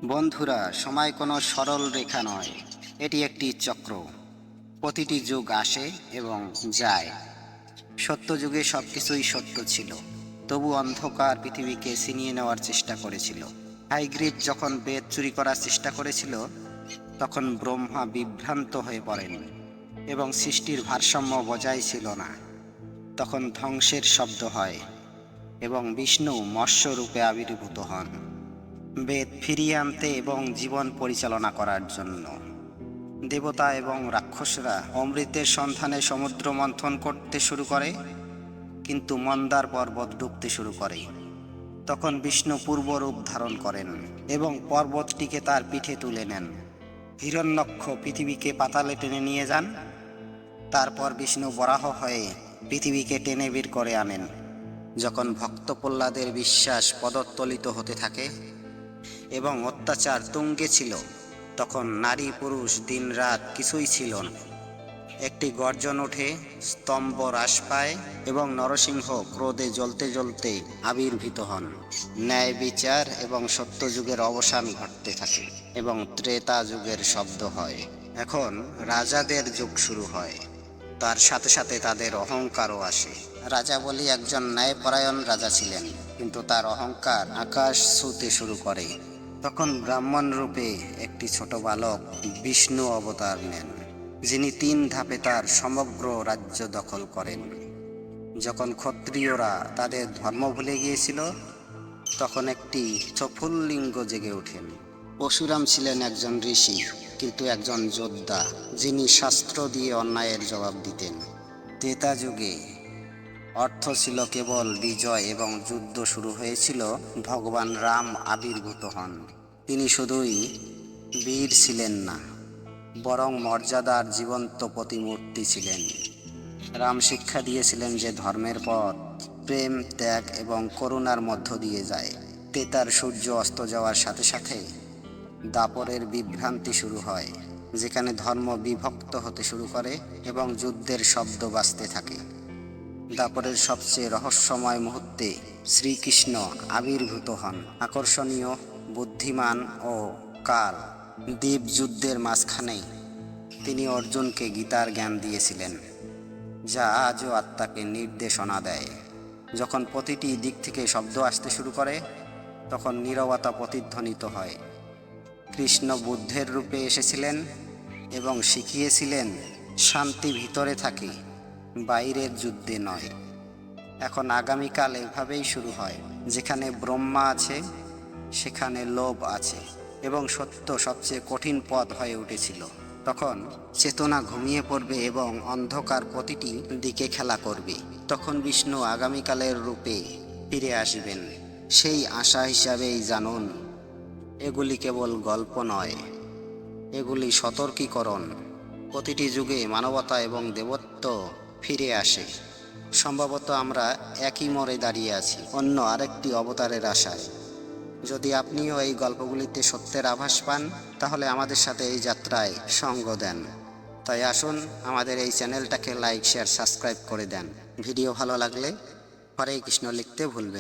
বন্ধুরা, সময় কোনো সরল রেখা নয়, এটি একটি চক্র। প্রতিটি যুগ আসে এবং যায়। সত্য যুগে সব কিছুই সত্য ছিল, তবু অন্ধকার পৃথিবীকে ছিনিয়ে নেওয়ার চেষ্টা করেছিল। হাইগ্রিড যখন বেদ চুরি করার চেষ্টা করেছিল, তখন ব্রহ্মা বিভ্রান্ত হয়ে পড়েন এবং সৃষ্টির ভারসাম্য বজায় ছিল না। তখন ধ্বংসের শব্দ হয় এবং বিষ্ণু মৎস্য রূপে আবির্ভূত হন বেদ ফিরিয়ে আনতে এবং জীবন পরিচালনা করার জন্য। দেবতা এবং রাক্ষসরা অমৃতের সন্ধানে সমুদ্র মন্থন করতে শুরু করে, কিন্তু মন্দার পর্বত ডুবতে শুরু করে। তখন বিষ্ণু পূর্বরূপ ধারণ করেন এবং পর্বতটিকে তার পিঠে তুলে নেন। হিরণ্যক্ষ পৃথিবীকে পাতালে টেনে নিয়ে যান। তারপর বিষ্ণু বরাহ হয়ে পৃথিবীকে টেনে বের করে আনেন। যখন ভক্ত প্রহ্লাদের বিশ্বাস পদতলিত হতে থাকে এবং অত্যাচার তুঙ্গে ছিল, তখন নারী পুরুষ দিন রাত কিছুই ছিল না। একটি গর্জন ওঠে, স্তম্ভ হ্রাস পায় এবং নরসিংহ ক্রোধে জ্বলতে জ্বলতে আবির্ভূত হন। ন্যায় বিচার এবং সত্য যুগের অবসান ঘটতে থাকে এবং ত্রেতা যুগের শব্দ হয়। এখন রাজাদের যুগ শুরু হয়, তার সাথে সাথে তাদের অহংকারও আসে। রাজা বলি একজন ন্যায়পরায়ণ রাজা ছিলেন, কিন্তু তার অহংকার আকাশ ছুঁতে শুরু করে। তখন ব্রাহ্মণ রূপে একটি ছোট বালক বিষ্ণু অবতার নেন, যিনি 3 ধাপে তার সমগ্র রাজ্য দখল করেন। যখন ক্ষত্রিয়রা তাদের ধর্ম ভুলে গিয়েছিল, তখন একটি চফুল্লিঙ্গ জেগে ওঠেন। পরশুরাম ছিলেন একজন ঋষি, কিন্তু একজন যোদ্ধা, যিনি শাস্ত্র দিয়ে অন্যায়ের জবাব দিতেন। ত্রেতা যুগে অর্থ ছিল কেবল বিজয় এবং যুদ্ধ শুরু হয়েছিল। ভগবান রাম আবির্ভূত হন। তিনি শুধুই বীর ছিলেন না, বরং মর্যাদার জীবন্ত প্রতিমূর্তি ছিলেন। রাম শিক্ষা দিয়েছিলেন যে ধর্মের পথ প্রেম, ত্যাগ এবং করুণার মধ্য দিয়ে যায়। ত্রেতার সূর্য অস্ত যাওয়ার সাথে সাথে দাপরের বিভ্রান্তি শুরু হয়, যেখানে ধর্ম বিভক্ত হতে শুরু করে এবং যুদ্ধের শব্দ বাজতে থাকে। দাপরের সবচেয়ে রহস্যময় মুহূর্তে শ্রীকৃষ্ণ আবির্ভূত হন। আকর্ষণীয়, বুদ্ধিমান ও কাল দ্বীপ যুদ্ধের মাঝখানে তিনি অর্জুনকে গীতার জ্ঞান দিয়েছিলেন, যা আজও আত্মাকে নির্দেশনা দেয়। যখন প্রতিটি দিক থেকে শব্দ আসতে শুরু করে, তখন নীরবতা প্রতিধ্বনিত হয়। কৃষ্ণ বুদ্ধের রূপে এসেছিলেন এবং শিখিয়েছিলেন, শান্তি ভিতরে থাকে, বাইরের যুদ্ধে নয়। এখন আগামীকাল এভাবেই শুরু হয়। যেখানে ব্রহ্মা আছে, সেখানে লোভ আছে এবং সত্য সবচেয়ে কঠিন পথ হয়ে উঠেছিল। তখন চেতনা ঘুমিয়ে পড়বে এবং অন্ধকার প্রতিটি দিকে খেলা করবে। তখন বিষ্ণু আগামীকালের রূপে ফিরে আসবেন। সেই আশা হিসাবেই জানুন, এগুলি কেবল গল্প নয়, এগুলি সতর্কীকরণ। প্রতিটি যুগে মানবতা এবং দেবত্ব ফিরে আসে। সম্ভবত আমরা একই মোড়ে দাঁড়িয়ে আছি, অন্য আরেকটি অবতারের আশায়। যদি আপনিও এই গল্পগুলিতে সত্যের আভাস পান, তাহলে আমাদের সাথে এই যাত্রায় সঙ্গ দেন। তাই আসুন, আমাদের এই চ্যানেলটাকে লাইক, শেয়ার, সাবস্ক্রাইব করে দেন। ভিডিও ভালো লাগলে হরে কৃষ্ণ লিখতে ভুলবেন।